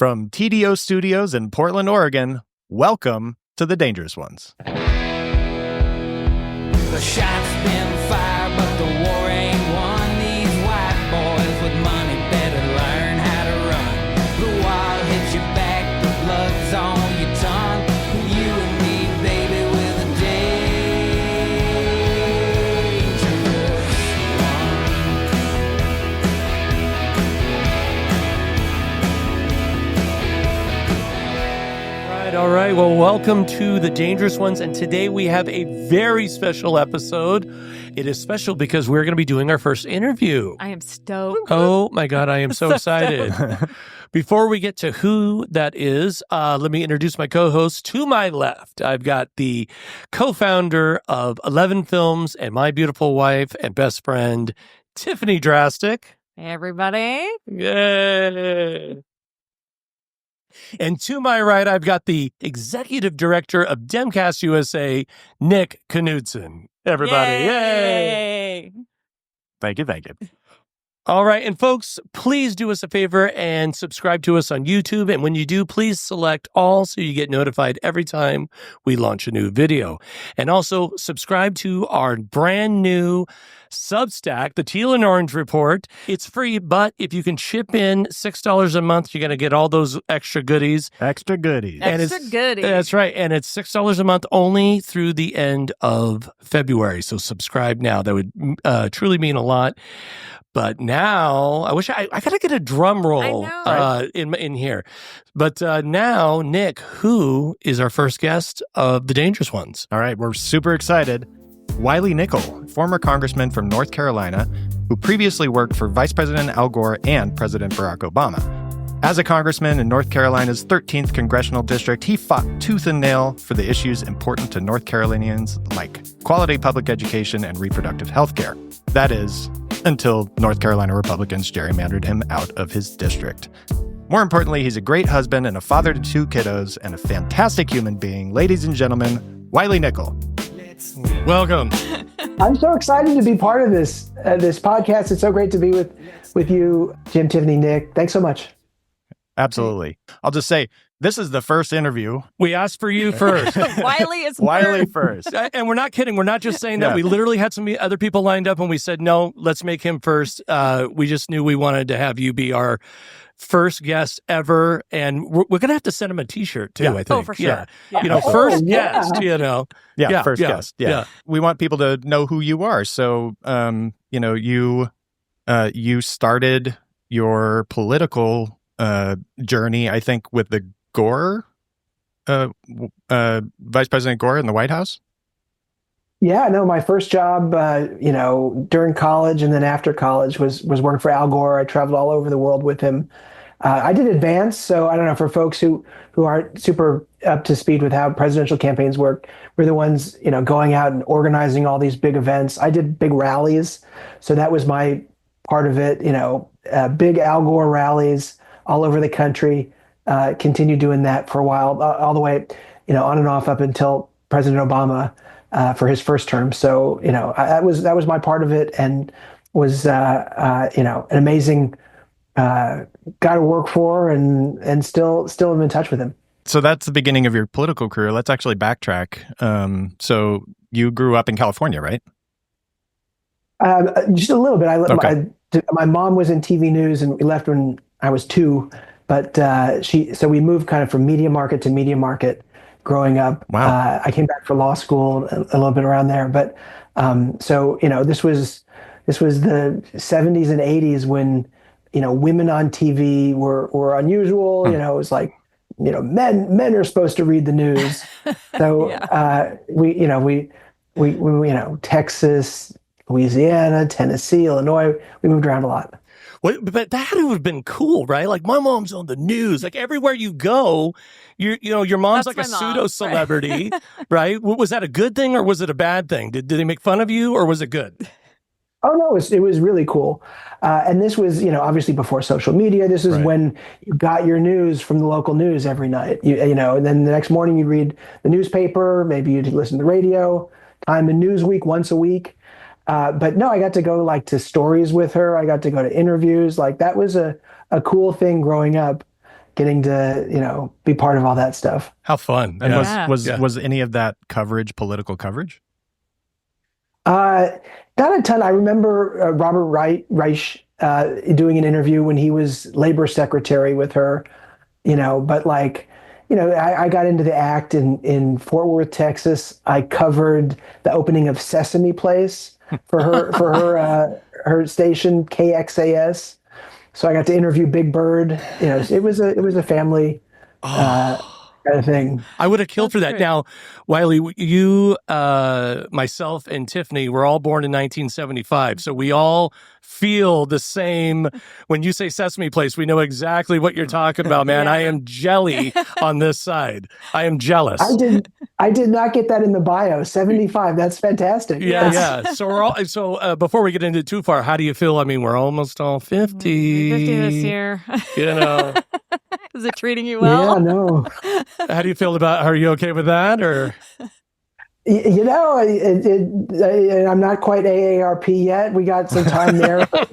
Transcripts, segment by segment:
From TDO Studios in Portland, Oregon, welcome to The Dangerous Ones. The shots been fired, but the war ain't won. These white boys with money better learn how to run. The wall hits your back, the blood's on your tongue. You and me, baby, with a dangerous one. All right. Well, welcome to The Dangerous Ones. And today we have a very special episode. It is special because we're going to be doing our first interview. I am stoked. Oh, my God. I am so excited. Before we get to who that is, let me introduce my co-host. To my left, I've got the co-founder of 11 Films and my beautiful wife and best friend, Tiffany Drastic. Hey, everybody. Yay! And to my right, I've got the executive director of Demcast USA, Nick Knudsen. Everybody, yay! Thank you. All right, and folks, please do us a favor and subscribe to us on YouTube. And when you do, please select all so you get notified every time we launch a new video. And also subscribe to our brand new Substack, the Teal and Orange Report. It's free, but if you can chip in $6 a month, you're going to get all those extra goodies. Extra goodies. That's right. And it's $6 a month only through the end of February. So subscribe now. That would truly mean a lot. But now, I wish I got to get a drum roll in here. But now, Nick, who is our first guest of The Dangerous Ones? All right, we're super excited. Wiley Nickel, former congressman from North Carolina, who previously worked for Vice President Al Gore and President Barack Obama. As a congressman in North Carolina's 13th congressional district, he fought tooth and nail for the issues important to North Carolinians like quality public education and reproductive health care. That is, until North Carolina Republicans gerrymandered him out of his district. More importantly, he's a great husband and a father to 2 kiddos and a fantastic human being. Ladies and gentlemen, Wiley Nickel. Welcome. I'm so excited to be part of this podcast. It's so great to be with you, Jim, Tiffany, Nick. Thanks so much. Absolutely. I'll just say, this is the first interview. We asked for you first. Wiley first. And we're not kidding. We're not just saying that. We literally had some other people lined up and we said, no, let's make him first. We just knew we wanted to have you be our first guest ever. And we're going to have to send him a t-shirt too, I think. Oh, for sure. Yeah. First guest, First guest. Yeah. We want people to know who you are. So, you started your political journey, I think, with the Gore, Vice President Gore in the White House? Yeah, no, my first job, during college and then after college was working for Al Gore. I traveled all over the world with him. I did advance, so I don't know, for folks who aren't super up to speed with how presidential campaigns work, we're the ones, going out and organizing all these big events. I did big rallies, so that was my part of it, big Al Gore rallies all over the country. Continued doing that for a while, all the way, on and off up until President Obama for his first term. So, that was my part of it, and was, an amazing guy to work for, and still am in touch with him. So that's the beginning of your political career. Let's actually backtrack. So you grew up in California, right? Just a little bit. Okay. My mom was in TV news, and we left when I was 2. But so we moved kind of from media market to media market growing up. Wow. I came back for law school a little bit around there. But this was the 70s and 80s when, women on TV were unusual. It was like, men are supposed to read the news. So we Texas, Louisiana, Tennessee, Illinois, we moved around a lot. Well, but that would have been cool, right? Like, my mom's on the news. Like, everywhere you go, your mom's That's like a my mom, pseudo-celebrity, right? Was that a good thing or was it a bad thing? Did they make fun of you or was it good? Oh, no, it was really cool. And this was, obviously before social media. This is when you got your news from the local news every night. And then the next morning you'd read the newspaper, maybe you'd listen to the radio, Time and Newsweek once a week. But no, I got to go to stories with her. I got to go to interviews. That was a cool thing growing up. getting to, be part of all that stuff. How fun. And Yeah. was any of that coverage political coverage? Not a ton. I remember Robert Reich doing an interview when he was labor secretary with her, but I got into the act in Fort Worth, Texas. I covered the opening of Sesame Place for her station KXAS. So I got to interview Big Bird. It was a family kind of thing. I would have killed for that. great. Now, Wiley, you, myself, and Tiffany were all born in 1975, so we all feel the same. When you say Sesame Place, we know exactly what you're talking about, man. Yeah. I am jelly on this side. I am jealous. I did not get that in the bio. 75. That's fantastic. Yeah. So we're all. So before we get into it too far, how do you feel? I mean, we're almost all 50. 50 this year. You know, Is it treating you well? Yeah, no. how do you feel about? Are you okay with that, or? I'm not quite AARP yet. We got some time there. But,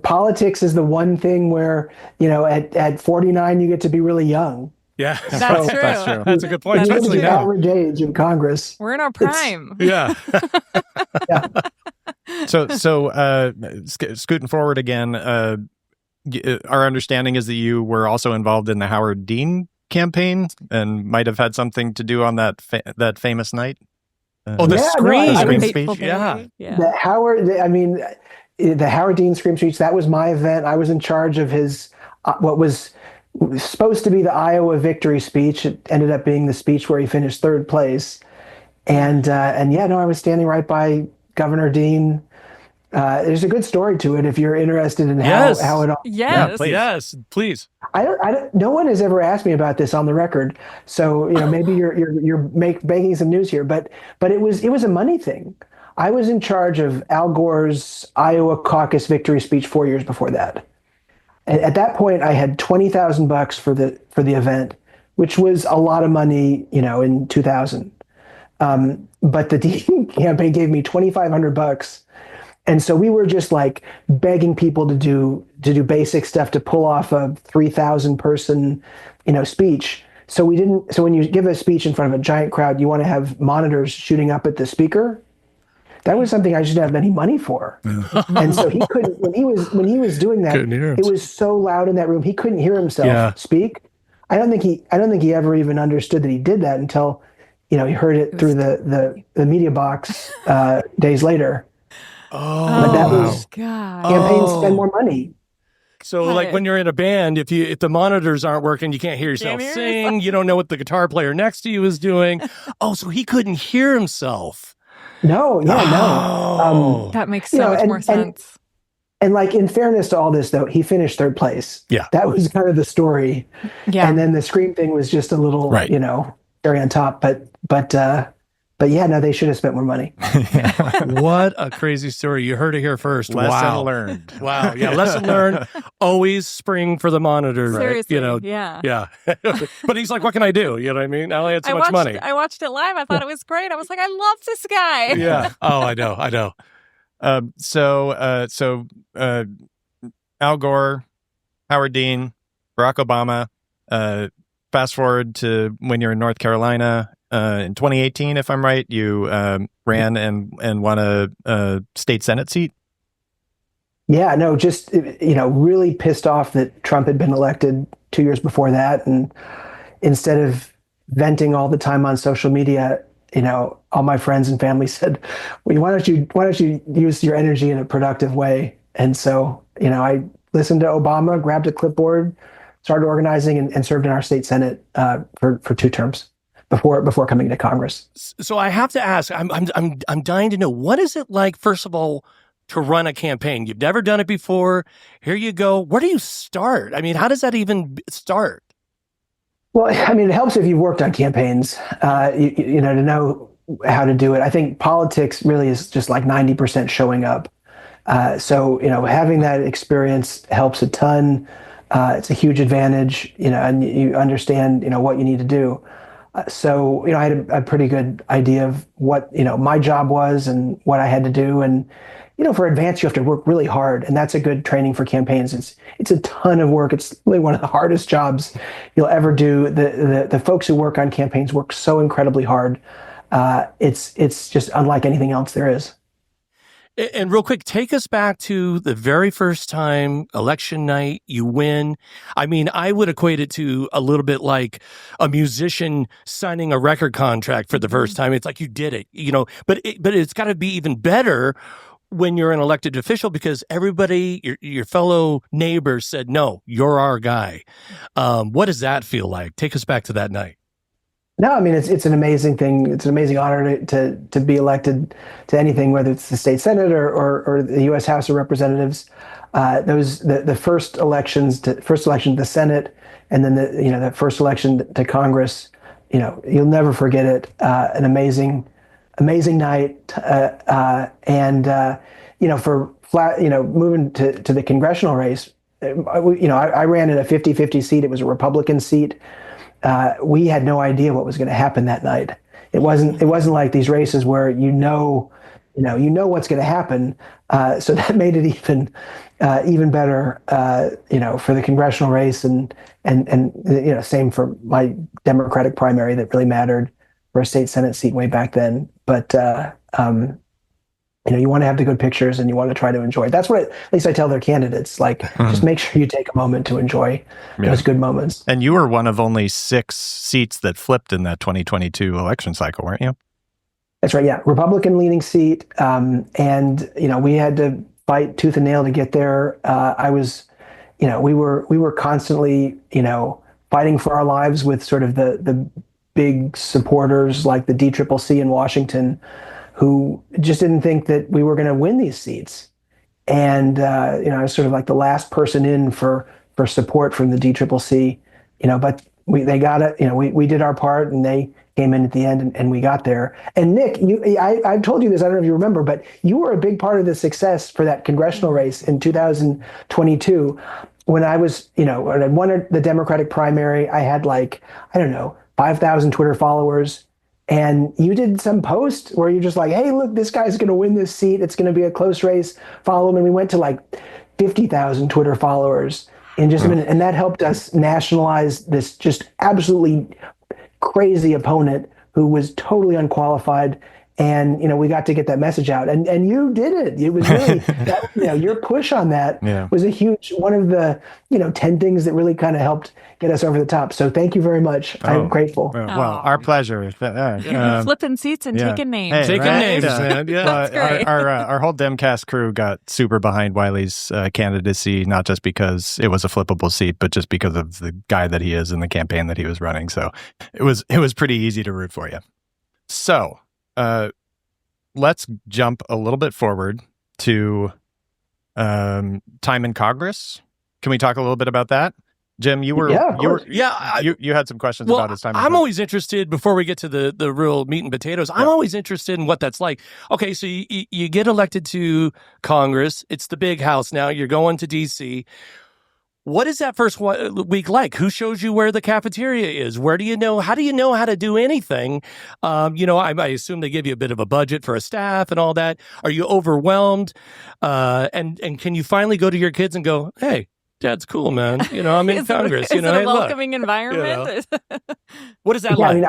politics is the one thing where, at 49, you get to be really young. Yeah, That's true. That's true. That's a good point. That's It's Especially the now. average age in Congress. We're in our prime. Yeah. So scooting forward again, our understanding is that you were also involved in the Howard Dean campaign and might have had something to do on that famous night. Oh, the Yeah, no, screen. I Scream was- speech. Yeah. The Howard Dean Scream speech, that was my event. I was in charge of his, what was supposed to be the Iowa victory speech. It ended up being the speech where he finished third place. I was standing right by Governor Dean. There's a good story to it if you're interested in Yes. how it all. Yes. Yes, please. No one has ever asked me about this on the record, so maybe you're making some news here, but it was a money thing. I was in charge of Al Gore's Iowa caucus victory speech 4 years before that. At that point, I had $20,000 for the event, which was a lot of money, in 2000. But the Dean campaign gave me $2,500. And so we were just like begging people to do basic stuff to pull off a 3,000 person, speech. So when you give a speech in front of a giant crowd, you want to have monitors shooting up at the speaker. That was something I didn't have any money for. And so he couldn't, when he was doing that, Couldn't hear it was so loud in that room, he couldn't hear himself speak. I don't think he ever even understood that he did that until, he heard it through the media box days later. Oh, But that was God. campaigns spend more money. So, like when you're in a band, if the monitors aren't working, you can't hear yourself Can't hear sing. You don't know what the guitar player next to you is doing. Oh, so he couldn't hear himself. No. Oh. That makes so much more sense. And like in fairness to all this, though, he finished third place. Yeah. That was kind of the story. Yeah. And then the Scream thing was just a little, Right. cherry on top. But yeah, no, they should have spent more money. What a crazy story. You heard it here first. Lesson Wow. learned. Wow. Yeah. Lesson learned. Always spring for the monitor. Seriously. Right? Yeah. Yeah. But he's like, what can I do? You know what I mean? I only had so much money. I watched it live. I thought it was great. I was like, I love this guy. Yeah. Oh, I know. So Al Gore, Howard Dean, Barack Obama. Fast forward to when you're in North Carolina in 2018, if I'm right, you ran and won a state Senate seat. Yeah, no, just, really pissed off that Trump had been elected 2 years before that. And instead of venting all the time on social media, all my friends and family said, well, why don't you use your energy in a productive way? And so, I listened to Obama, grabbed a clipboard, started organizing and served in our state Senate for 2 terms before coming to Congress. So I have to ask, I'm dying to know, what is it like, first of all, to run a campaign? You've never done it before. Here you go. Where do you start? I mean, how does that even start? Well, I mean, it helps if you've worked on campaigns, to know how to do it. I think politics really is just like 90% showing up. So, having that experience helps a ton. It's a huge advantage, and you understand, what you need to do. So, I had a pretty good idea of what, my job was and what I had to do. And, for advance, you have to work really hard, and that's a good training for campaigns. It's a ton of work. It's really one of the hardest jobs you'll ever do. The folks who work on campaigns work so incredibly hard. It's just unlike anything else there is. And real quick, take us back to the very first time, election night, you win. I mean, I would equate it to a little bit like a musician signing a record contract for the first time. It's like you did it, but it's got to be even better when you're an elected official, because everybody, your fellow neighbors said, no, you're our guy. What does that feel like? Take us back to that night. No, I mean, it's an amazing thing. It's an amazing honor to be elected to anything, whether it's the state senate or the U.S. House of Representatives. The first election to the Senate, and then the first election to Congress. You'll never forget it. An amazing night, moving to the congressional race. I ran in a 50-50 seat. It was a Republican seat. We had no idea what was going to happen that night. It wasn't like these races where you know what's going to happen. So that made it even better. For the congressional race and same for my Democratic primary that really mattered for a state Senate seat way back then. But you want to have the good pictures and you want to try to enjoy. That's what at least I tell their candidates. Like, just make sure you take a moment to enjoy those good moments. And you were one of only 6 seats that flipped in that 2022 election cycle, weren't you? That's right. Yeah, Republican-leaning seat, and we had to fight tooth and nail to get there. We were constantly fighting for our lives with sort of the big supporters like the DCCC in Washington, who just didn't think that we were going to win these seats. And, I was sort of like the last person in for support from the DCCC, but they got it. We did our part, and they came in at the end, and we got there. And Nick, I've told you this, I don't know if you remember, but you were a big part of the success for that congressional race in 2022. When I was, when I won the Democratic primary, I had 5,000 Twitter followers. And you did some post where you're just like, hey, look, this guy's going to win this seat. It's going to be a close race. Follow him. And we went to 50,000 Twitter followers in just a minute. And that helped us nationalize this just absolutely crazy opponent who was totally unqualified. And, we got to get that message out. And you did it. It was really, your push on that was a huge, one of the, 10 things that really kind of helped get us over the top. So thank you very much. I'm grateful. Well, our pleasure. Flipping seats and taking names. Hey, taking names, man. Yeah. That's great. Our whole Demcast crew got super behind Wiley's candidacy, not just because it was a flippable seat, but just because of the guy that he is and the campaign that he was running. So it was pretty easy to root for you. So, let's jump a little bit forward to time in Congress. Can we talk a little bit about that? Jim, you had some questions about his time. I'm always interested, before we get to the real meat and potatoes, I'm always interested in what that's like. Okay, so you get elected to Congress. It's the big house now. You're going to D.C. What is that first week like? Who shows you where the cafeteria is? How do you know how to do anything? I assume they give you a bit of a budget for a staff and all that. Are you overwhelmed? And can you finally go to your kids and go, hey, Dad's cool, man. I'm in Congress. Is it a welcoming environment? What is that like?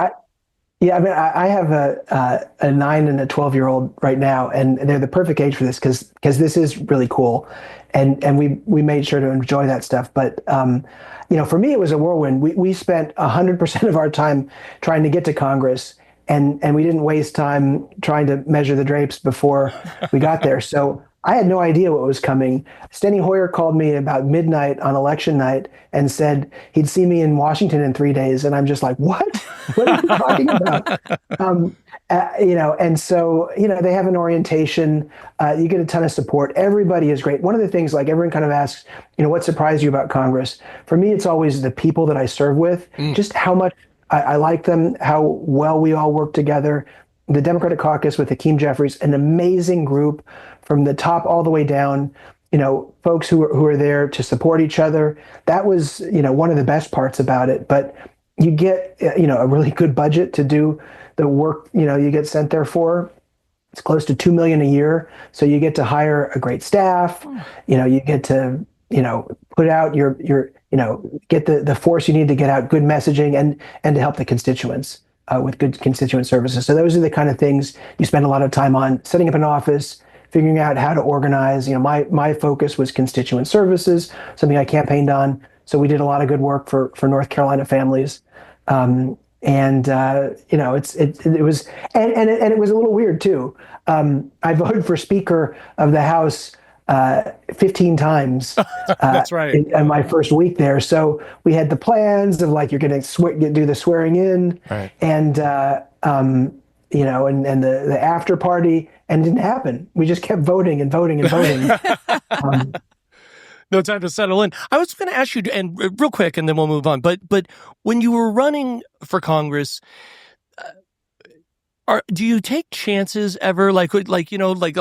I have a 9 and a 12-year-old right now, and they're the perfect age for this because this is really cool, and we made sure to enjoy that stuff. But for me, it was a whirlwind. We spent 100% of our time trying to get to Congress, and we didn't waste time trying to measure the drapes before we got there. So I had no idea what was coming. Steny Hoyer called me about midnight on election night and said he'd see me in Washington in 3 days. And I'm just like, what? What are you talking about? And so, they have an orientation. You get a ton of support. Everybody is great. One of the things, everyone kind of asks, what surprised you about Congress? For me, it's always the people that I serve with, just how much I like them, how well we all work together. The Democratic Caucus with Hakeem Jeffries, an amazing group from the top all the way down, folks who are there to support each other. That was, one of the best parts about it. But you get, a really good budget to do the work, you get sent there for. It's close to $2 million a year. So you get to hire a great staff. You get to, put out get the force you need to get out good messaging and to help the constituents with good constituent services. So those are the kind of things you spend a lot of time on: setting up an office, figuring out how to organize. My focus was constituent services, something I campaigned on. So we did a lot of good work for North Carolina families. It was it was a little weird too. I voted for Speaker of the House 15 times. That's right. In my first week there. So we had the plans of like, you're going to do the swearing in, right, and the after party, and it didn't happen. We just kept voting and voting and voting. No time to settle in. I was going to ask you, and real quick, and then we'll move on. But when you were running for Congress, do you take chances ever? Like a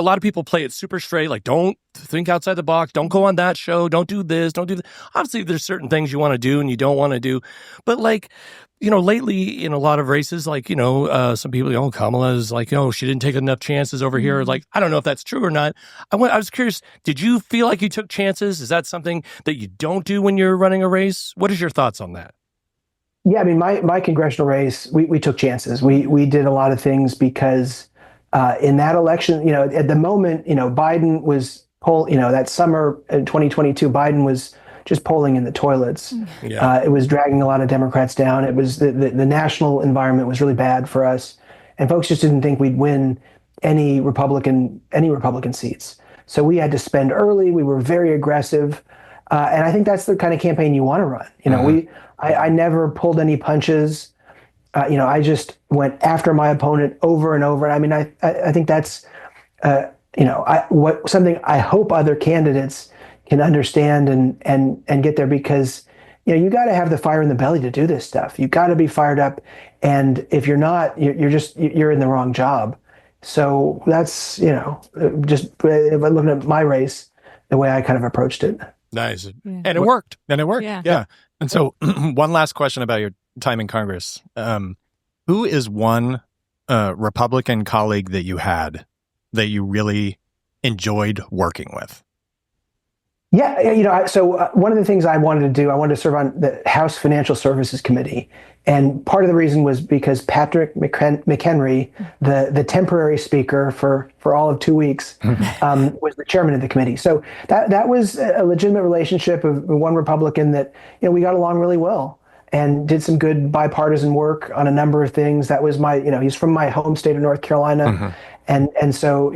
lot of people play it super straight. Like, don't think outside the box. Don't go on that show. Don't do this. Don't do that. Obviously, there's certain things you want to do and you don't want to do. But lately in a lot of races, some people, Kamala is like, she didn't take enough chances over here. Like, I don't know if that's true or not. I was curious, did you feel like you took chances? Is that something that you don't do when you're running a race? What is your thoughts on that? Yeah, I mean, my congressional race, we took chances. We did a lot of things because in that election, at the moment, Biden was that summer in 2022, Biden was just polling in the toilets. Yeah. It was dragging a lot of Democrats down. It was the national environment was really bad for us, and folks just didn't think we'd win any Republican seats. So we had to spend early. We were very aggressive, and I think that's the kind of campaign you want to run. I never pulled any punches. I just went after my opponent over and over. I mean, I think that's something I hope other candidates can understand and get there, because you got to have the fire in the belly to do this stuff. You got to be fired up, and if you're not, you're in the wrong job. So that's just looking at my race, the way I kind of approached it. Nice, and it worked. Yeah. And so, one last question about your time in Congress: who is one Republican colleague that you had that you really enjoyed working with? Yeah, so one of the things I wanted to do, I wanted to serve on the House Financial Services Committee. And part of the reason was because Patrick McHenry, the temporary speaker for all of 2 weeks, was the chairman of the committee. So that was a legitimate relationship of one Republican that, we got along really well and did some good bipartisan work on a number of things. That was he's from my home state of North Carolina. And so,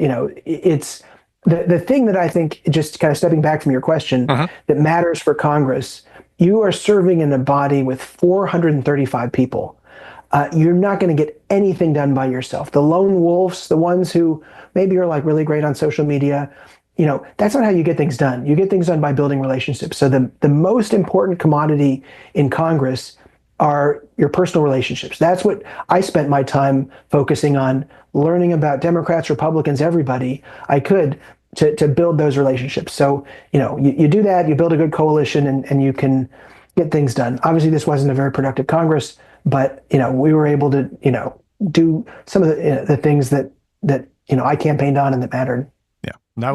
it's the thing that I think, just kind of stepping back from your question, that matters for Congress. You are serving in a body with 435 people. You're not going to get anything done by yourself. The lone wolves, the ones who maybe are like really great on social media, that's not how you get things done. You get things done by building relationships. So the most important commodity in Congress are your personal relationships. That's what I spent my time focusing on, learning about Democrats, Republicans, everybody I could, to build those relationships. So, you do that, you build a good coalition, and you can get things done. Obviously, this wasn't a very productive Congress, but, we were able to, do some of the things that I campaigned on and that mattered. Yeah, that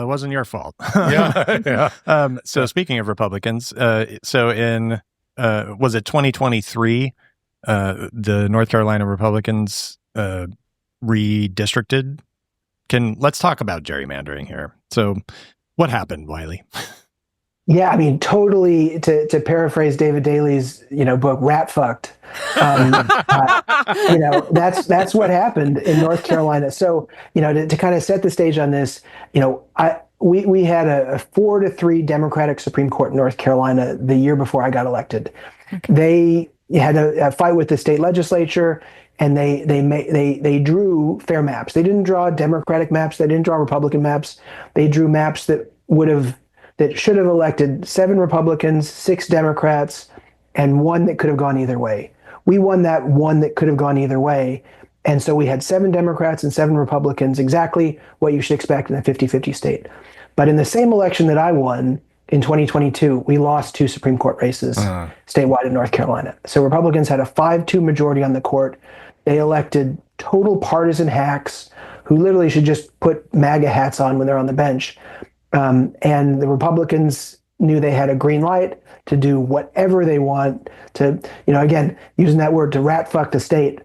wasn't your fault. Yeah. So speaking of Republicans, so in, was it 2023, the North Carolina Republicans redistricted? Let's talk about gerrymandering here. So what happened, Wiley? Yeah, I mean, totally, to paraphrase David Daley's, book, rat fucked. That's what happened in North Carolina. So, to kind of set the stage on this, we had a 4-3 Democratic Supreme Court in North Carolina the year before I got elected. Okay. They had a fight with the state legislature, and they drew fair maps. They didn't draw Democratic maps. They didn't draw Republican maps. They drew maps that should have elected 7 Republicans, 6 Democrats, and 1 that could have gone either way. We won that 1 that could have gone either way. And so we had 7 Democrats and 7 Republicans, exactly what you should expect in a 50-50 state. But in the same election that I won in 2022, we lost 2 Supreme Court races statewide in North Carolina. So Republicans had a 5-2 majority on the court. They elected total partisan hacks who literally should just put MAGA hats on when they're on the bench. And the Republicans knew they had a green light to do whatever they want to, again, using that word, to rat fuck the state.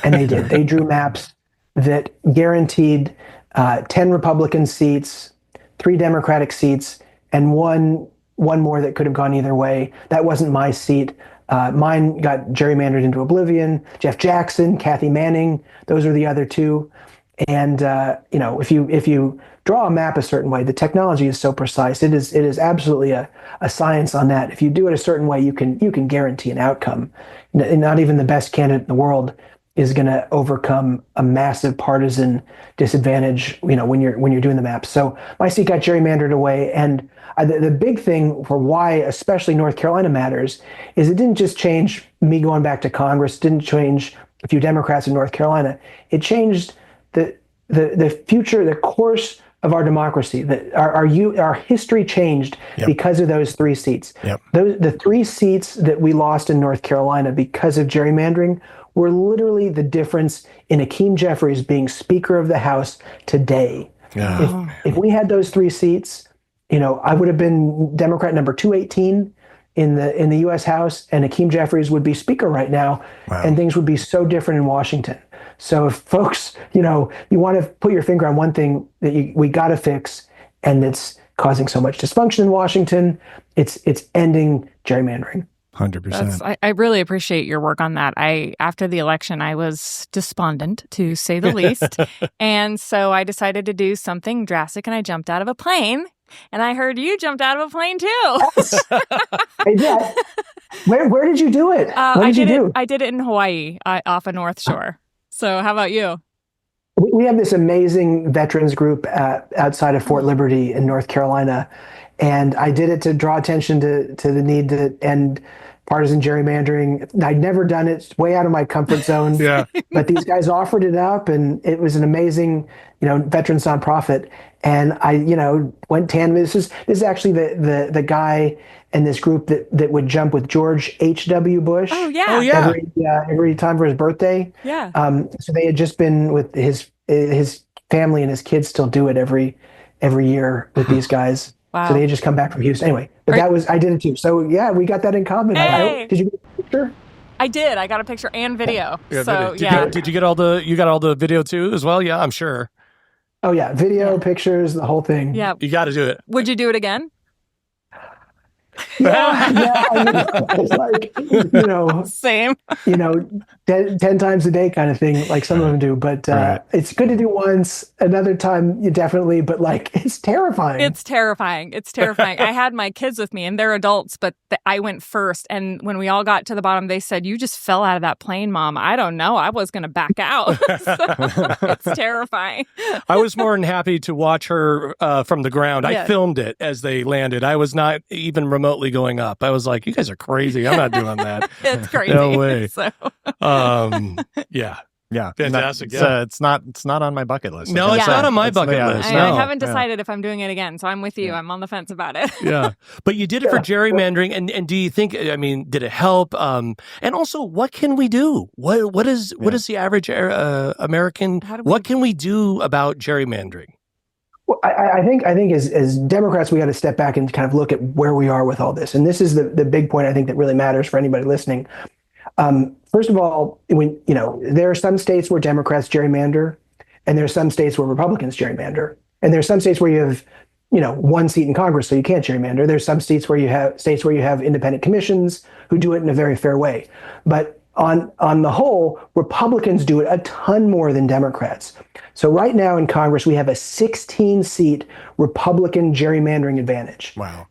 And they did. They drew maps that guaranteed 10 Republican seats, 3 Democratic seats, and one more that could have gone either way. That wasn't my seat. Mine got gerrymandered into oblivion. Jeff Jackson, Kathy Manning, those are the other 2. And if you draw a map a certain way, the technology is so precise. It is absolutely a science on that. If you do it a certain way, you can guarantee an outcome. Not even the best candidate in the world is going to overcome a massive partisan disadvantage. When you're doing the maps. So my seat got gerrymandered away, and the big thing for why especially North Carolina matters is it didn't just change me going back to Congress. It didn't change a few Democrats in North Carolina. It changed the future, the course of our democracy. Our history changed because of those 3 seats. The 3 seats that we lost in North Carolina because of gerrymandering were literally the difference in Hakeem Jeffries being Speaker of the House today. If we had those 3 seats, I would have been Democrat number 218 in the U.S. House, and Hakeem Jeffries would be Speaker right now, and things would be so different in Washington. So if folks, you want to put your finger on one thing that we got to fix, and it's causing so much dysfunction in Washington, it's ending gerrymandering. 100%. I really appreciate your work on that. After the election, I was despondent, to say the least. And so I decided to do something drastic, and I jumped out of a plane. And I heard you jumped out of a plane too. I did. Where did you do it? What did you do? I did it in Hawaii, off a North Shore. So how about you? We have this amazing veterans group outside of Fort Liberty in North Carolina. And I did it to draw attention to the need to end partisan gerrymandering. I'd never done it. It's way out of my comfort zone. But these guys offered it up, and it was an amazing, veterans nonprofit. And I, went tandem. This is actually the guy in this group that would jump with George H.W. Bush. Oh yeah. Every time for his birthday. Yeah. So they had just been with his family, and his kids still do it every year with these guys. Wow. So they had just come back from Houston. Anyway, but I did it too. So yeah, we got that in common. Hey! Did you get a picture? I did. I got a picture and video. Video. Did you get all the video too as well? Yeah, I'm sure. Oh yeah, video, pictures, the whole thing. Yeah. You got to do it. Would you do it again? Yeah. It's like, Same. 10 times a day kind of thing, like some of them do. But it's good to do once. Another time, you definitely. But it's terrifying. It's terrifying. I had my kids with me, and they're adults, but I went first. And when we all got to the bottom, they said, "You just fell out of that plane, Mom." I don't know. I was going to back out. So, it's terrifying. I was more than happy to watch her from the ground. I filmed it as they landed. I was not even remotely going up. I was like, "You guys are crazy. I'm not doing that." It's crazy. No way. So. Yeah, fantastic. It's not on my bucket list. No, it's not on my bucket list. I haven't decided if I'm doing it again, so I'm with you. I'm on the fence about it. Yeah, but you did it for gerrymandering, and do you think? I mean, did it help? And also, what can we do? What is the average American? What can we do about gerrymandering? Well, I think as Democrats, we got to step back and kind of look at where we are with all this. And this is the big point I think that really matters for anybody listening. First of all, there are some states where Democrats gerrymander, and there are some states where Republicans gerrymander, and there are some states where you have, one seat in Congress, so you can't gerrymander. There's some states where you have independent commissions who do it in a very fair way. But on the whole, Republicans do it a ton more than Democrats. So right now in Congress, we have a 16-seat Republican gerrymandering advantage. Wow.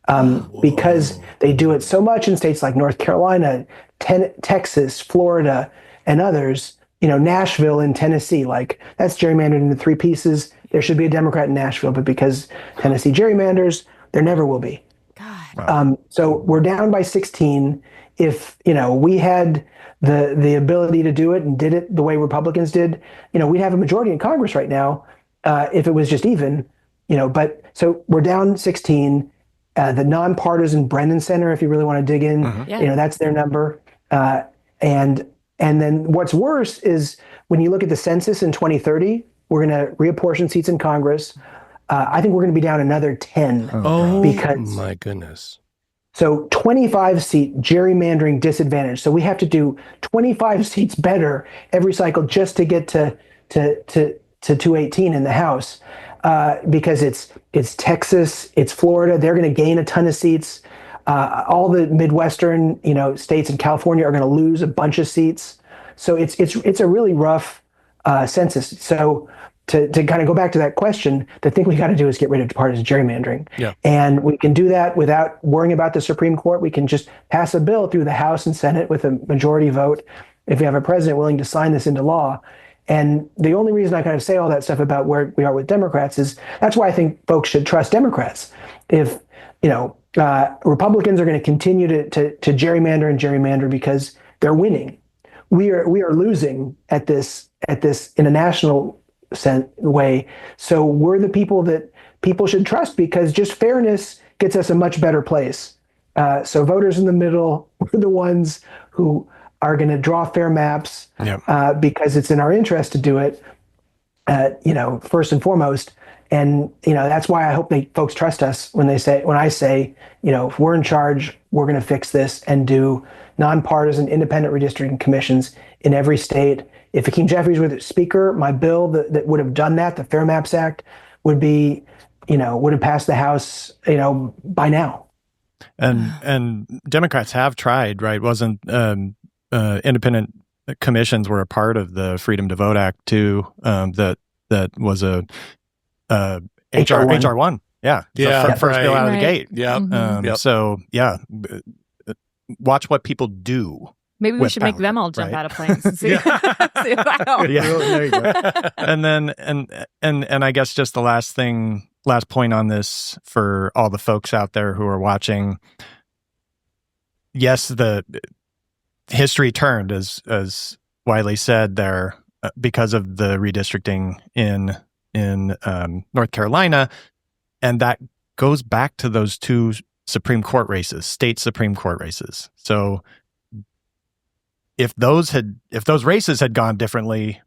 Because they do it so much in states like North Carolina, Texas, Florida, and others, Nashville and Tennessee, that's gerrymandered into 3 pieces. There should be a Democrat in Nashville, but because Tennessee gerrymanders, there never will be. God. Wow. So we're down by 16. If, we had the ability to do it and did it the way Republicans did, we'd have a majority in Congress right now if it was just even, but so we're down 16. The nonpartisan Brennan Center, if you really want to dig in, that's their number. And then what's worse is when you look at the census in 2030, We're going to reapportion seats in Congress. I think we're going to be down another 10. Oh, because my goodness. So 25 seat gerrymandering disadvantage. So we have to do 25 seats better every cycle just to get to 218 in the House, because it's Texas, it's Florida. They're going to gain a ton of seats. All the Midwestern, states and California are going to lose a bunch of seats. So it's a really rough census. So to kind of go back to that question, the thing we got to do is get rid of partisan gerrymandering. Yeah. And we can do that without worrying about the Supreme Court. We can just pass a bill through the House and Senate with a majority vote if we have a president willing to sign this into law. And the only reason I kind of say all that stuff about where we are with Democrats is that's why I think folks should trust Democrats. If, Republicans are going to continue to gerrymander because they're winning. We are losing at this in a national way. So we're the people that people should trust because just fairness gets us a much better place. So voters in the middle, we're the ones who are going to draw fair maps because it's in our interest to do it, first and foremost. And, that's why I hope folks trust us when I say, if we're in charge, we're going to fix this and do nonpartisan independent redistricting commissions in every state. If Hakeem Jeffries were the speaker, my bill that would have done that, the Fair Maps Act, would have passed the House, by now. And Democrats have tried, right? Wasn't independent commissions were a part of the Freedom to Vote Act too? That was a HR 1. Yeah. First bill out of the gate. Yeah. So watch what people do. Maybe we should make them all jump out of planes and see, see if that helps. Yeah, there you go. And then, and I guess just the last point on this for all the folks out there who are watching. Yes, the history turned, as Wiley said there, because of the redistricting in North Carolina, and that goes back to those two Supreme Court races, state Supreme Court races. So if those races had gone differently,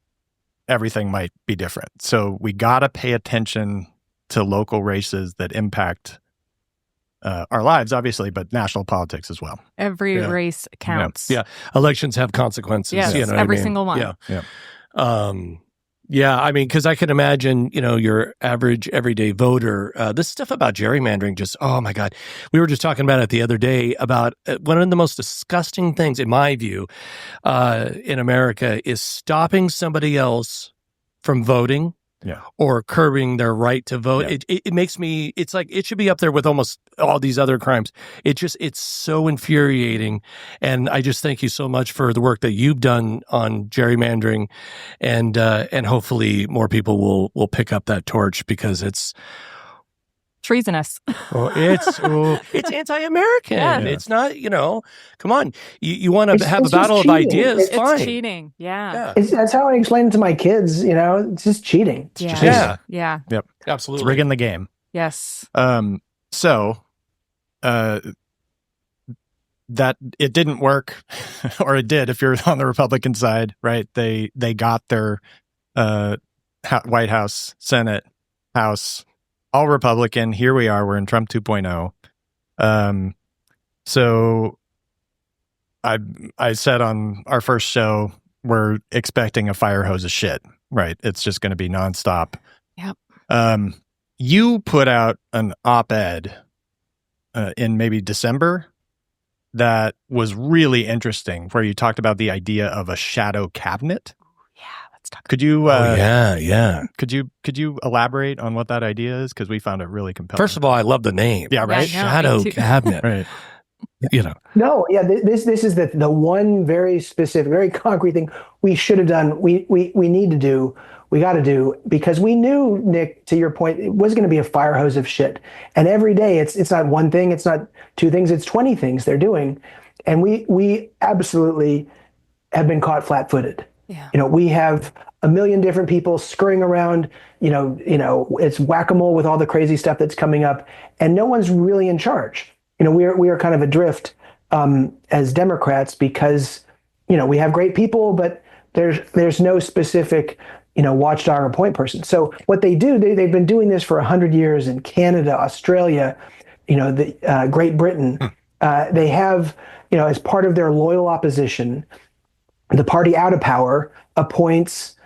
everything might be different. So we got to pay attention to local races that impact our lives, obviously, but national politics as well. Every race counts. Yeah. Elections have consequences. Yes, every single one. Yeah. Because I can imagine, your average everyday voter, this stuff about gerrymandering just, oh my God. We were just talking about it the other day about one of the most disgusting things, in my view, in America is stopping somebody else from voting. Yeah. Or curbing their right to vote. Yeah. It makes me, it's like, it should be up there with almost all these other crimes. It's so infuriating. And I just thank you so much for the work that you've done on gerrymandering. And hopefully more people will pick up that torch because it's treasonous. It's anti-American. Yeah. It's not, come on. You want to have a it's battle of cheating. ideas, fine. It's cheating. Yeah. That's how I explain it to my kids. It's just cheating. Yeah. Yep. Absolutely. It's rigging the game. Yes. So that it didn't work, or it did if you're on the Republican side, right? They got their White House, Senate, House, all Republican. Here we are. We're in Trump 2.0. So I said on our first show, we're expecting a fire hose of shit, right? It's just going to be nonstop. Yep. You put out an op-ed in maybe December that was really interesting, where you talked about the idea of a shadow cabinet. Could you? Could you elaborate on what that idea is? Because we found it really compelling. First of all, I love the name. Yeah, right. Shadow cabinet. Right. No, yeah. This is the one very specific, very concrete thing we should have done. We need to do. We got to do, because we knew, Nick, to your point, it was going to be a fire hose of shit. And every day it's not one thing, it's not two things, it's 20 things they're doing. And we absolutely have been caught flat-footed. Yeah. We have a million different people scurrying around, it's whack-a-mole with all the crazy stuff that's coming up, and no one's really in charge. We are kind of adrift as Democrats because, we have great people, but there's no specific watchdog or point person. So what they do, they've been doing this for 100 years in Canada, Australia, the Great Britain. They have, as part of their loyal opposition, the party out of power appoints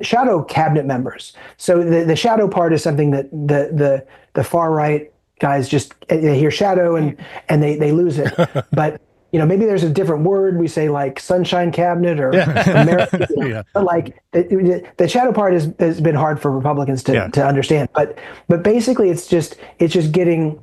shadow cabinet members. So the shadow part is something that the far right guys just, they hear shadow and they lose it. But maybe there's a different word. We say like sunshine cabinet or American, but like the shadow part has been hard for Republicans to understand. But basically, it's just getting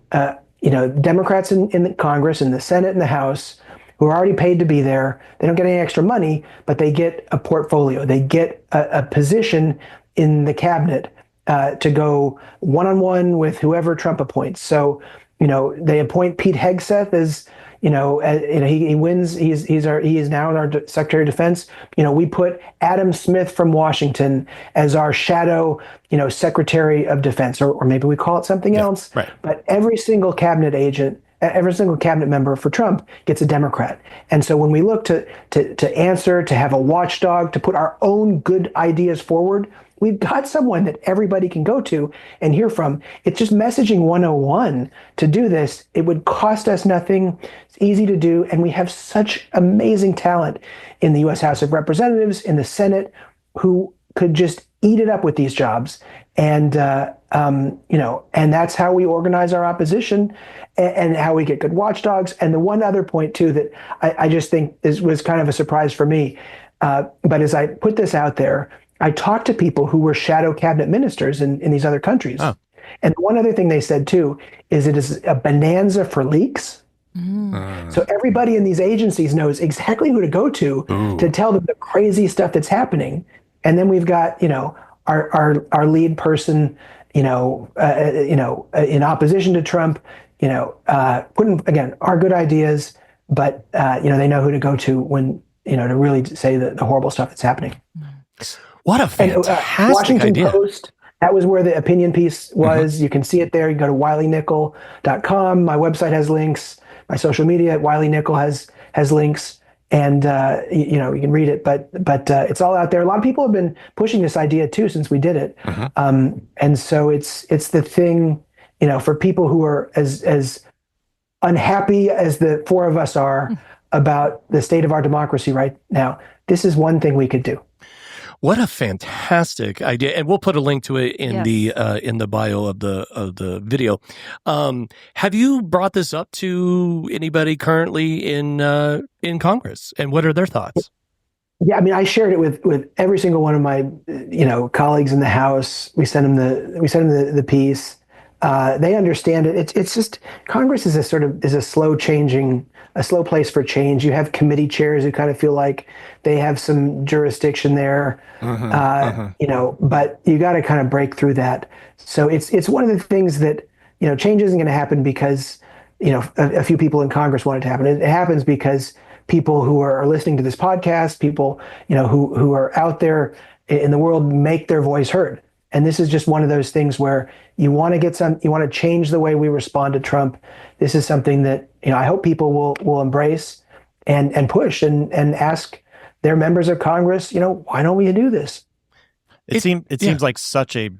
Democrats in Congress, in the Senate, and the House, who are already paid to be there. They don't get any extra money, but they get a portfolio. They get a position in the cabinet to go one-on-one with whoever Trump appoints. So, they appoint Pete Hegseth as, he wins. He is now our Secretary of Defense. We put Adam Smith from Washington as our shadow, Secretary of Defense, or maybe we call it something else. Right. But every single cabinet member for Trump gets a Democrat. And so when we look to answer, to have a watchdog, to put our own good ideas forward, we've got someone that everybody can go to and hear from. It's just messaging 101 to do this. It would cost us nothing. It's easy to do. And we have such amazing talent in the U.S. House of Representatives, in the Senate, who could just eat it up with these jobs. And, and that's how we organize our opposition and how we get good watchdogs. And the one other point, too, that I just think was kind of a surprise for me. But as I put this out there, I talked to people who were shadow cabinet ministers in these other countries. Oh. And one other thing they said, too, is it is a bonanza for leaks. So everybody in these agencies knows exactly who to go to tell them the crazy stuff that's happening. And then we've got, our lead person, in opposition to Trump, putting, again, our good ideas, but, they know who to go to when, to really say the horrible stuff that's happening. What a fantastic Washington idea. Post, that was where the opinion piece was. You can see it there. You go to wileynickel.com. My website has links. My social media at Wiley Nickel has links. And, you can read it, but it's all out there. A lot of people have been pushing this idea too, since we did it. And so it's the thing, for people who are as unhappy as the four of us are about the state of our democracy right now, this is one thing we could do. What a fantastic idea. And we'll put a link to it in the bio of the video. Have you brought this up to anybody currently in Congress, and what are their thoughts? Yeah, I mean, I shared it with every single one of my colleagues in the House. We sent them the piece. They understand it. It's just Congress is a slow place for change. You have committee chairs who kind of feel like they have some jurisdiction there, but you got to kind of break through that. So it's one of the things that, change isn't going to happen because, a few people in Congress want it to happen. It happens because people who are listening to this podcast, people, who are out there in the world make their voice heard. And this is just one of those things where you want to change the way we respond to Trump. This is something that, I hope people will embrace and push and ask their members of Congress, why don't we do this? It seems like such a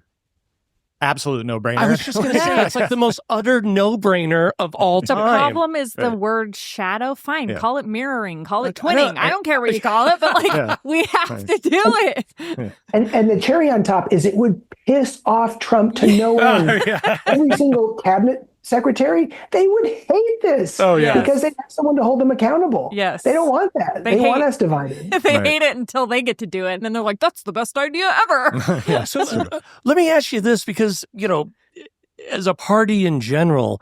absolute no-brainer. I was just going to say, it's like the most utter no-brainer of all time. The problem is the word shadow. Fine, call it mirroring, call it twinning. I don't care what you call it, but we have to do it. And the cherry on top is it would piss off Trump to no end. Every single cabinet secretary, they would hate this because they have someone to hold them accountable. Yes. They don't want that. They want us divided. They hate it until they get to do it. And then they're like, that's the best idea ever. So let me ask you this, because, as a party in general,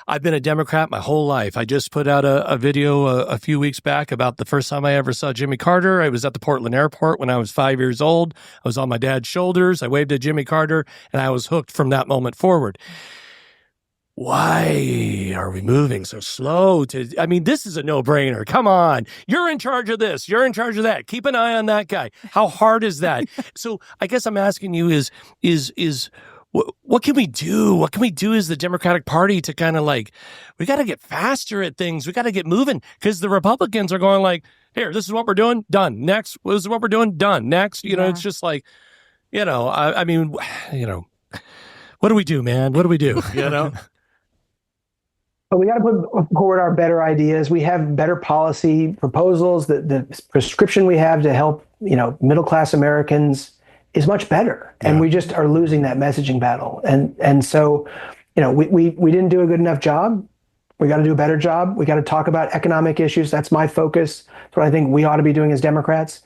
I've been a Democrat my whole life. I just put out a video a few weeks back about the first time I ever saw Jimmy Carter. I was at the Portland airport when I was 5 years old. I was on my dad's shoulders. I waved at Jimmy Carter, and I was hooked from that moment forward. Why are we moving so slow? This is a no-brainer. Come on. You're in charge of this. You're in charge of that. Keep an eye on that guy. How hard is that? So I guess I'm asking you is what can we do? What can we do as the Democratic Party to kind of we got to get faster at things. We got to get moving, because the Republicans are going here, this is what we're doing. Done. Next. This is what we're doing. Done. Next. It's just like, I mean, what do we do, man? What do we do? But we got to put forward our better ideas. We have better policy proposals. The prescription we have to help, middle-class Americans is much better. And we just are losing that messaging battle. And so, we didn't do a good enough job. We got to do a better job. We got to talk about economic issues. That's my focus. That's what I think we ought to be doing as Democrats.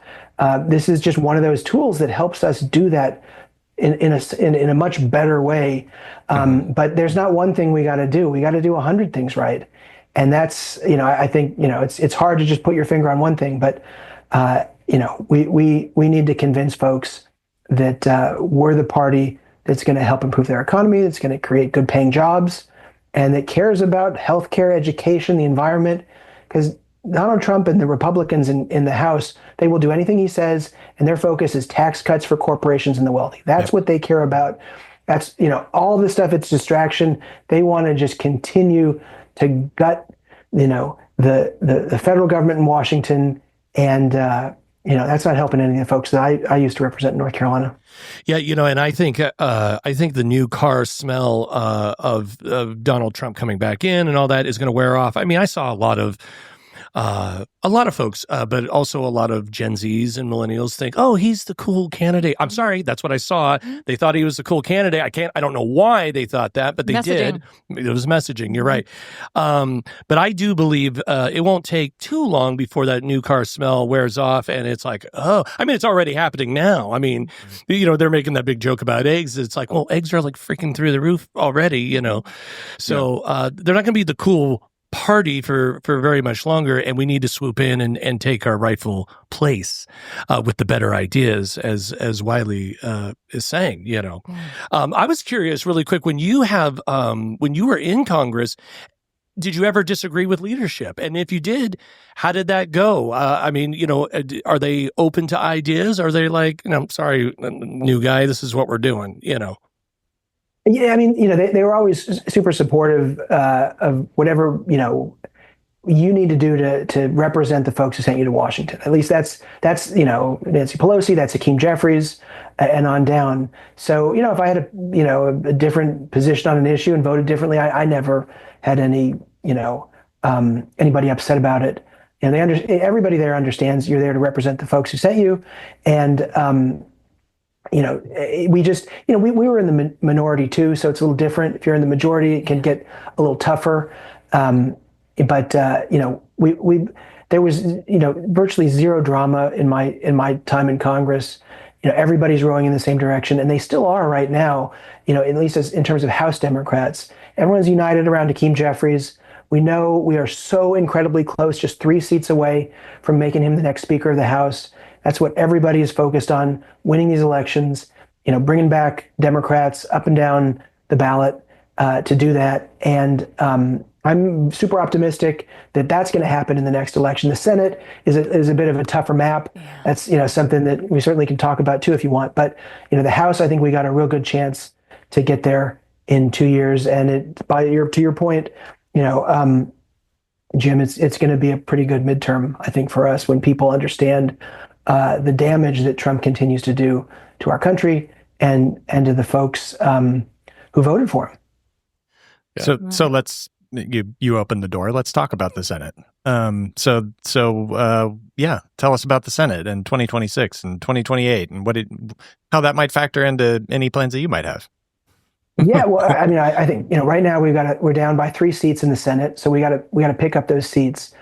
This is just one of those tools that helps us do that in a much better way. But there's not one thing we got to do. We got to do 100 things right. And that's, I think, it's hard to just put your finger on one thing, but, we need to convince folks that we're the party that's going to help improve their economy, that's going to create good paying jobs, and that cares about healthcare, education, the environment. Because Donald Trump and the Republicans in the House, they will do anything he says, and their focus is tax cuts for corporations and the wealthy. That's what they care about. That's, all this stuff, it's distraction. They want to just continue to gut, the federal government in Washington. And, that's not helping any of the folks that I used to represent in North Carolina. Yeah, and I think the new car smell of Donald Trump coming back in and all that is going to wear off. I mean, I saw a lot of folks, but also a lot of Gen Zs and millennials think, oh, he's the cool candidate. I'm sorry, that's what I saw. They thought he was the cool candidate. I don't know why they thought that, but they did. It was messaging. You're right. But I do believe it won't take too long before that new car smell wears off, and it's like, oh, I mean, it's already happening now. I mean, they're making that big joke about eggs. It's like, well, eggs are like freaking through the roof already, So they're not going to be the cool party for very much longer, and we need to swoop in and take our rightful place with the better ideas, as Wiley is saying. I was curious, really quick, when you were in Congress, did you ever disagree with leadership? And if you did, how did that go? I mean, are they open to ideas? Are they like, sorry, new guy, this is what we're doing? Yeah, I mean, they were always super supportive of whatever, you need to do to represent the folks who sent you to Washington. At least that's Nancy Pelosi, that's Hakeem Jeffries, and on down. So, if I had a different position on an issue and voted differently, I never had any, anybody upset about it. And everybody there understands you're there to represent the folks who sent you. And, we just, we were in the minority too, so it's a little different. If you're in the majority, it can get a little tougher. But there was, virtually zero drama in my time in Congress. Everybody's rowing in the same direction, and they still are right now. At least in terms of House Democrats, everyone's united around Hakeem Jeffries. We know we are so incredibly close, just 3 seats away from making him the next Speaker of the House. That's what everybody is focused on, winning these elections, bringing back Democrats up and down the ballot to do that. And I'm super optimistic that that's going to happen in the next election. The Senate is a bit of a tougher map. Yeah. That's something that we certainly can talk about too if you want. But the House, I think we got a real good chance to get there in 2 years. And to your point, Jim, it's going to be a pretty good midterm, I think, for us when people understand the damage that Trump continues to do to our country and to the folks who voted for him. Yeah. So let's you opened the door. Let's talk about the Senate. Tell us about the Senate in 2026 and 2028 and how that might factor into any plans that you might have. Yeah, well, I mean, I think right now we're down by 3 seats in the Senate, so we got to pick up those seats.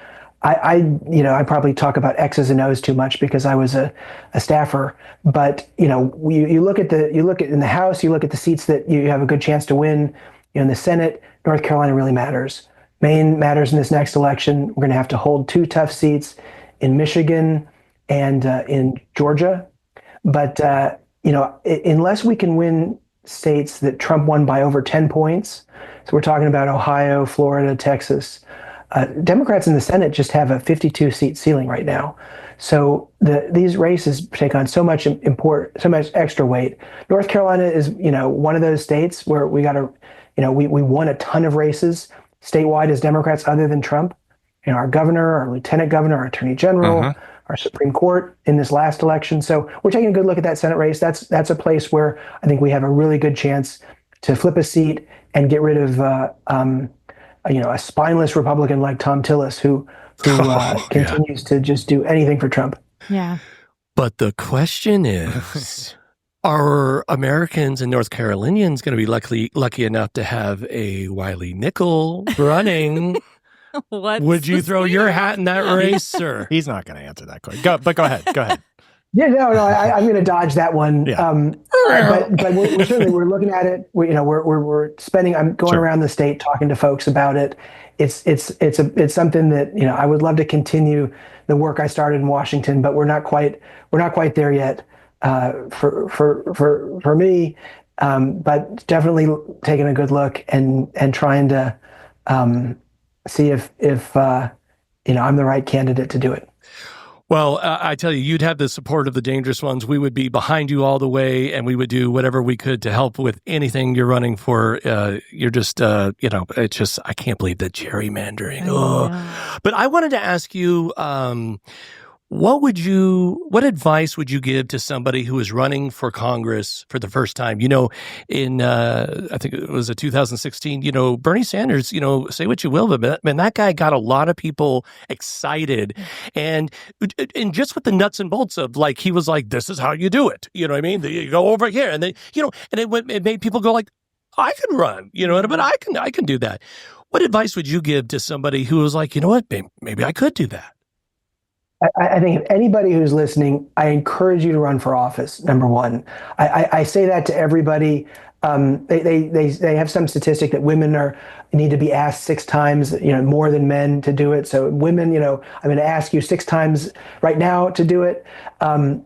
I probably talk about X's and O's too much because I was a staffer. But you look at in the House, you look at the seats that you have a good chance to win. In the Senate, North Carolina really matters. Maine matters in this next election. We're going to have to hold 2 tough seats in Michigan and in Georgia. But unless we can win states that Trump won by over 10 points, so we're talking about Ohio, Florida, Texas. Democrats in the Senate just have a 52-seat ceiling right now. So these races take on so much extra weight. North Carolina is, one of those states where we got to, we won a ton of races statewide as Democrats other than Trump. Our governor, our lieutenant governor, our attorney general, our Supreme Court in this last election. So we're taking a good look at that Senate race. That's a place where I think we have a really good chance to flip a seat and get rid of a spineless Republican like Tom Tillis, who continues to just do anything for Trump. Yeah. But the question is, are Americans and North Carolinians going to be lucky enough to have a Wiley Nickel running? Would you throw your hat in that race, sir? He's not going to answer that question. Go ahead. Go ahead. Yeah, no, I'm going to dodge that one. Yeah. But we're looking at it. We're spending. I'm going around the state talking to folks about it. It's something that I would love to continue the work I started in Washington, but we're not quite there yet for me. But definitely taking a good look and trying to see if I'm the right candidate to do it. Well, I tell you, you'd have the support of the dangerous ones. We would be behind you all the way, and we would do whatever we could to help with anything you're running for. You're just, it's just, I can't believe that gerrymandering. But I wanted to ask you, what advice would you give to somebody who is running for Congress for the first time? In I think it was 2016, Bernie Sanders, say what you will, but man, that guy got a lot of people excited, and just with the nuts and bolts of he was like, this is how you do it. You know what I mean? You go over here, and then and it made people go like, I can run, but I can do that. What advice would you give to somebody who was like, what, maybe I could do that? I think if anybody who's listening, I encourage you to run for office. Number one, I say that to everybody. They have some statistic that women need to be asked 6 times, more than men to do it. So women, I'm going to ask you 6 times right now to do it. But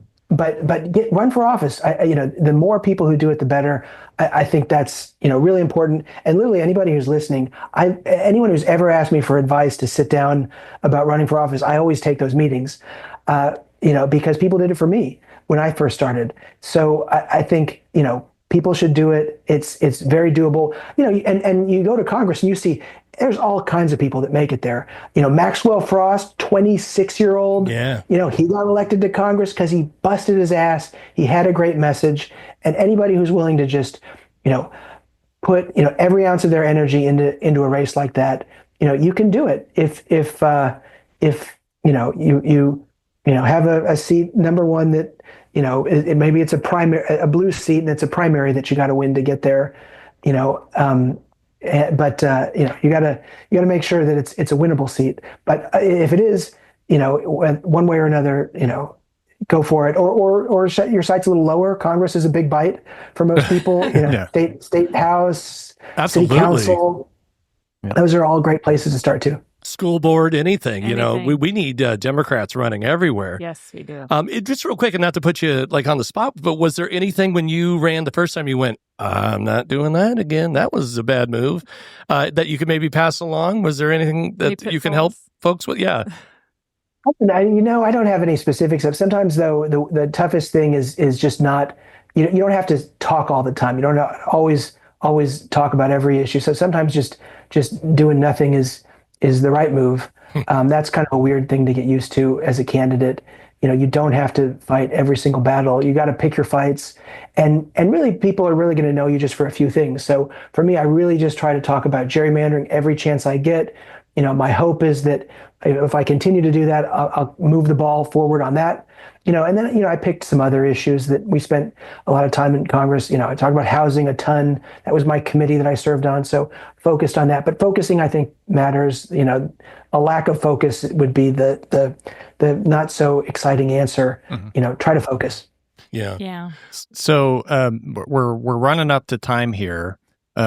run for office. The more people who do it, the better. I think that's really important. And literally anybody who's listening, anyone who's ever asked me for advice to sit down about running for office, I always take those meetings, because people did it for me when I first started. So I think people should do it. It's very doable. And you go to Congress and you see there's all kinds of people that make it there. Maxwell Frost, 26-year-old. Yeah. He got elected to Congress because he busted his ass. He had a great message. And anybody who's willing to just, put, every ounce of their energy into a race like that, you can do it. If you have a seat, number one, that, maybe it's a blue seat and it's a primary that you got to win to get there, but you gotta make sure that it's a winnable seat. But if it is, one way or another, go for it, or set your sights a little lower. Congress is a big bite for most people. Yeah. State house, Absolutely. City council. Yeah. Those are all great places to start too. School board, anything. We need Democrats running everywhere. Yes, we do. Just real quick, and not to put you on the spot, but was there anything when you ran the first time you went, I'm not doing that again? That was a bad move. That you could maybe pass along. Was there anything that you can help folks with? Yeah. I don't have any specifics. Sometimes though, the toughest thing is just not. You don't have to talk all the time. You don't always talk about every issue. So sometimes just doing nothing is the right move. That's kind of a weird thing to get used to as a candidate. You don't have to fight every single battle. You got to pick your fights, and really people are really going to know you just for a few things. So for me, I really just try to talk about gerrymandering every chance I get. My hope is that if I continue to do that, I'll move the ball forward on that. And then, I picked some other issues that we spent a lot of time in Congress. I talked about housing a ton. That was my committee that I served on. So focused on that. But focusing, I think, matters. A lack of focus would be the not so exciting answer. Mm-hmm. Try to focus. Yeah. Yeah. So we're running up to time here.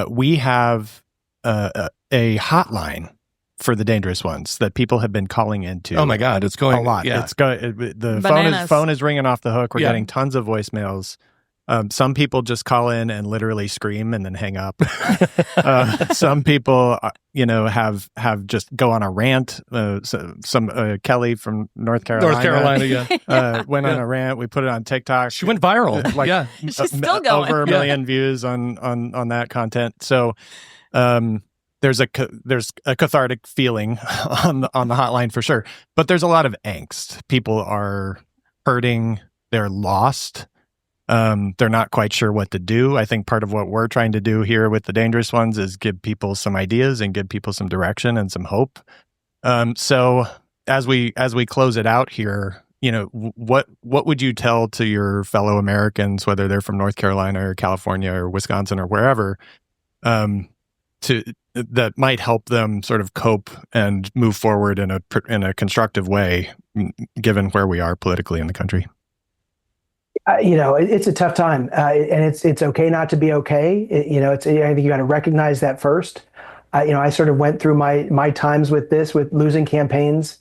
We have a hotline for the dangerous ones that people have been calling into. Oh my God, it's going a lot. Yeah. It's the Bananas. phone is ringing off the hook. We're Yeah. getting tons of voicemails. Some people just call in and literally scream and then hang up. Some people, have just go on a rant. Some Kelly from North Carolina. Yeah. Went on a rant. We put it on TikTok. She went viral. Yeah. She's still going. Over 1 million views on that content. So, there's a cathartic feeling on the hotline for sure, but there's a lot of angst. People are hurting. They're lost. They're not quite sure what to do. I think part of what we're trying to do here with the Dangerous Ones is give people some ideas and give people some direction and some hope. So as we close it out here, what would you tell to your fellow Americans, whether they're from North Carolina or California or Wisconsin or wherever, that might help them sort of cope and move forward in a constructive way, given where we are politically in the country? It's a tough time, and it's okay not to be okay. I think you got to recognize that first. I sort of went through my times with losing campaigns,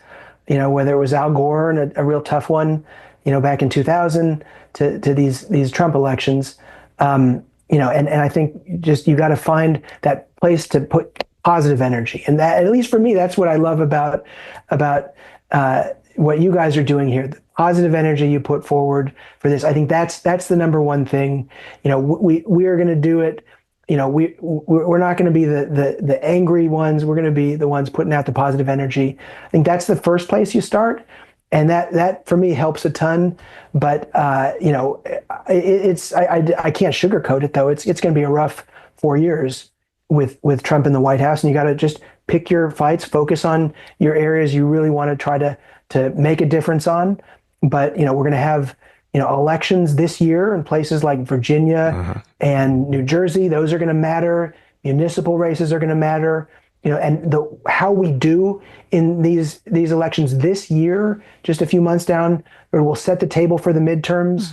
whether it was Al Gore and a real tough one, back in 2000 to these Trump elections. And I think just you got to find that place to put positive energy, and that, at least for me, that's what I love about what you guys are doing here. The positive energy you put forward for this, I think that's the number one thing. We are going to do it. We're not going to be the angry ones. We're going to be the ones putting out the positive energy. I think that's the first place you start, and that for me helps a ton. But I can't sugarcoat it though. It's going to be a rough 4 years with Trump in the White House, and you got to just pick your fights, focus on your areas you really want to try to make a difference on. But we're going to have elections this year in places like Virginia and New Jersey. Those are going to matter. Municipal races are going to matter. And how we do in these elections this year, just a few months down, will set the table for the midterms.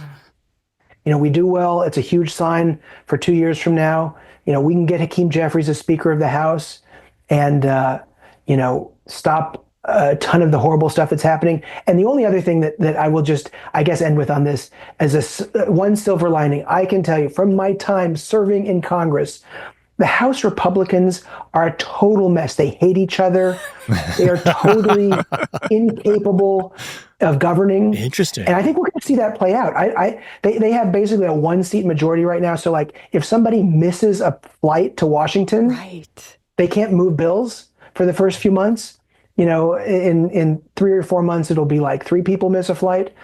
We do well, it's a huge sign for 2 years from now. We can get Hakeem Jeffries as Speaker of the House and stop a ton of the horrible stuff that's happening. And the only other thing that I will just, I guess, end with on this as one silver lining, I can tell you from my time serving in Congress, the House Republicans are a total mess. They hate each other. They are totally incapable of governing. Interesting. And I think we're going to see that play out. They have basically a 1-seat majority right now. So like if somebody misses a flight to Washington, Right. they can't move bills for the first few months. In 3 or 4 months, it'll be like 3 people miss a flight.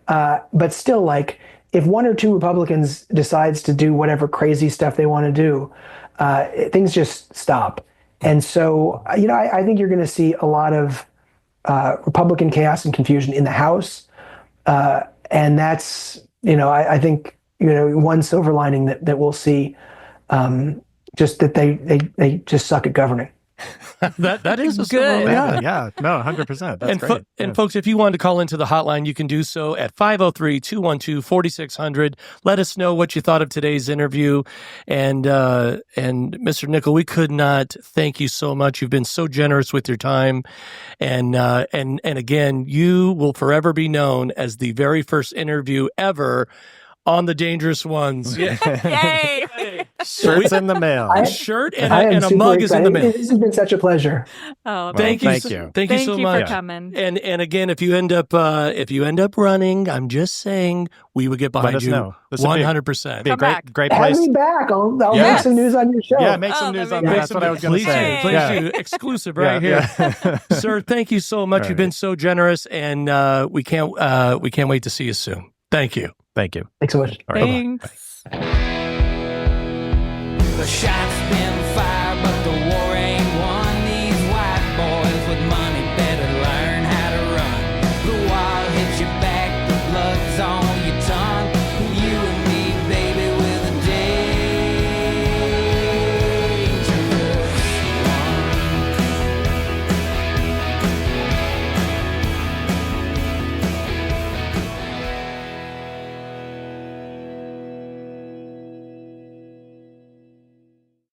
But still, like, if 1 or 2 Republicans decides to do whatever crazy stuff they want to do, things just stop. And so, I think you're going to see a lot of Republican chaos and confusion in the House. And that's, I think, one silver lining that we'll see, just that they just suck at governing. That is a Good. Yeah. No, 100%. That's great. And folks, if you want to call into the hotline, you can do so at 503-212-4600. Let us know what you thought of today's interview. And Mr. Nickel, we could not thank you so much. You've been so generous with your time. And again, you will forever be known as the very first interview ever on the Dangerous Ones. Yay! Shirts in the mail. A shirt and I am a super mug is in the mail. This has been such a pleasure. Oh, Thank you. Thank you. Thank you so much for coming. And again, if you end up running, I'm just saying we would get behind Let us you know. This would be 100%. Be a Come back. great Have place. me back. I'll Yes. make some news on your show. Yeah, make some news on that. That's what I was going to Please say. do. Please Yeah. do. Exclusive right here. Yeah. Sir, thank you so much. All You've been so generous, and we can't wait to see you soon. Thank you. Thank you. Thanks so much. All right. Thanks. The shot's been fired.